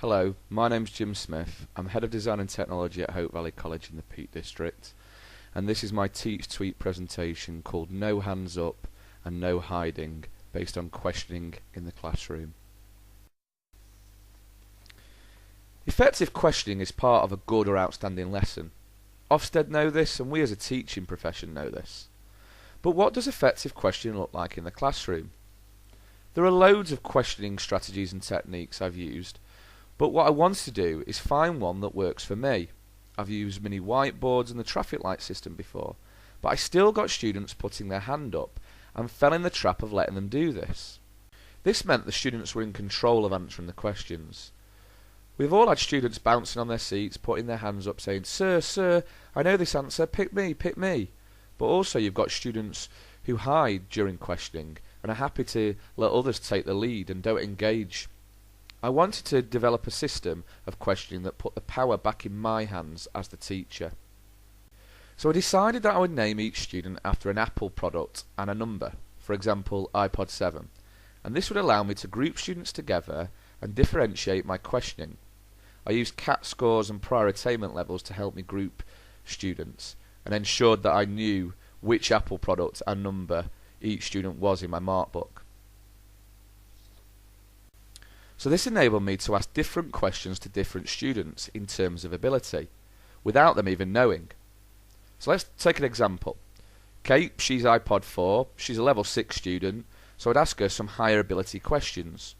Hello, my name's Jim Smith. I'm Head of Design and Technology at Hope Valley College in the Peak District, and this is my Teach Tweet presentation called No Hands Up and No Hiding, based on questioning in the classroom. Effective questioning is part of a good or outstanding lesson. Ofsted know this, and we as a teaching profession know this. But what does effective questioning look like in the classroom? There are loads of questioning strategies and techniques I've used, but what I wanted to do is find one that works for me. I've used mini whiteboards and the traffic light system before, but I still got students putting their hand up and fell in the trap of letting them do this. This meant the students were in control of answering the questions. We've all had students bouncing on their seats, putting their hands up saying, "Sir, sir, I know this answer, pick me, pick me." But also you've got students who hide during questioning and are happy to let others take the lead and don't engage. I wanted to develop a system of questioning that put the power back in my hands as the teacher. So I decided that I would name each student after an Apple product and a number, for example iPod 7, and this would allow me to group students together and differentiate my questioning. I used CAT scores and prior attainment levels to help me group students, and ensured that I knew which Apple product and number each student was in my mark book. So this enabled me to ask different questions to different students in terms of ability, without them even knowing. So let's take an example. Kate, she's iPod 4, she's a level 6 student, so I'd ask her some higher ability questions.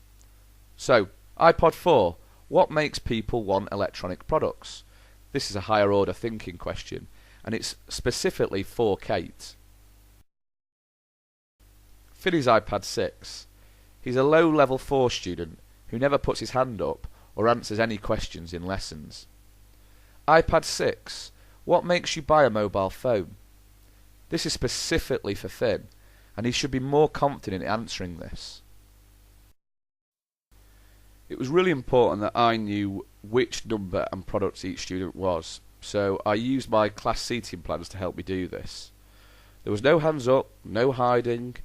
So, iPod 4, what makes people want electronic products? This is a higher order thinking question, and it's specifically for Kate. Philly's iPad 6. He's a low level 4 student who never puts his hand up or answers any questions in lessons. iPad 6. What makes you buy a mobile phone? This is specifically for Finn, and he should be more confident in answering this. It was really important that I knew which number and products each student was, so I used my class seating plans to help me do this. There was no hands up, no hiding.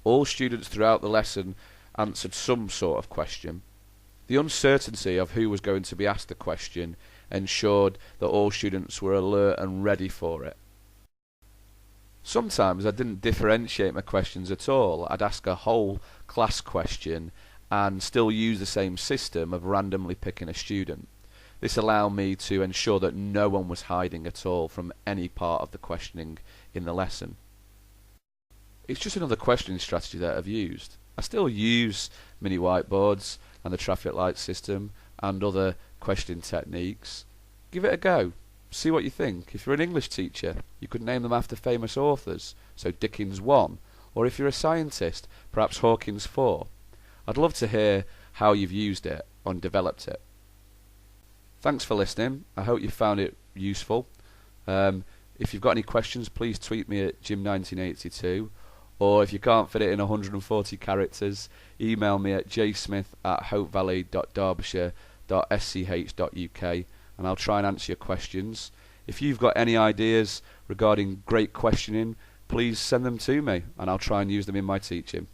All students throughout the lesson answered some sort of question. The uncertainty of who was going to be asked the question ensured that all students were alert and ready for it. Sometimes I didn't differentiate my questions at all. I'd ask a whole class question and still use the same system of randomly picking a student. This allowed me to ensure that no one was hiding at all from any part of the questioning in the lesson. It's just another questioning strategy that I've used. I still use mini whiteboards and the traffic light system and other questioning techniques. Give it a go. See what you think. If you're an English teacher, you could name them after famous authors, so Dickens 1, or if you're a scientist, perhaps Hawkins 4. I'd love to hear how you've used it and developed it. Thanks for listening. I hope you found it useful. If you've got any questions, please tweet me at Jim1982. Or if you can't fit it in 140 characters, email me at jsmith@hopevalley.derbyshire.sch.uk and I'll try and answer your questions. If you've got any ideas regarding great questioning, please send them to me and I'll try and use them in my teaching.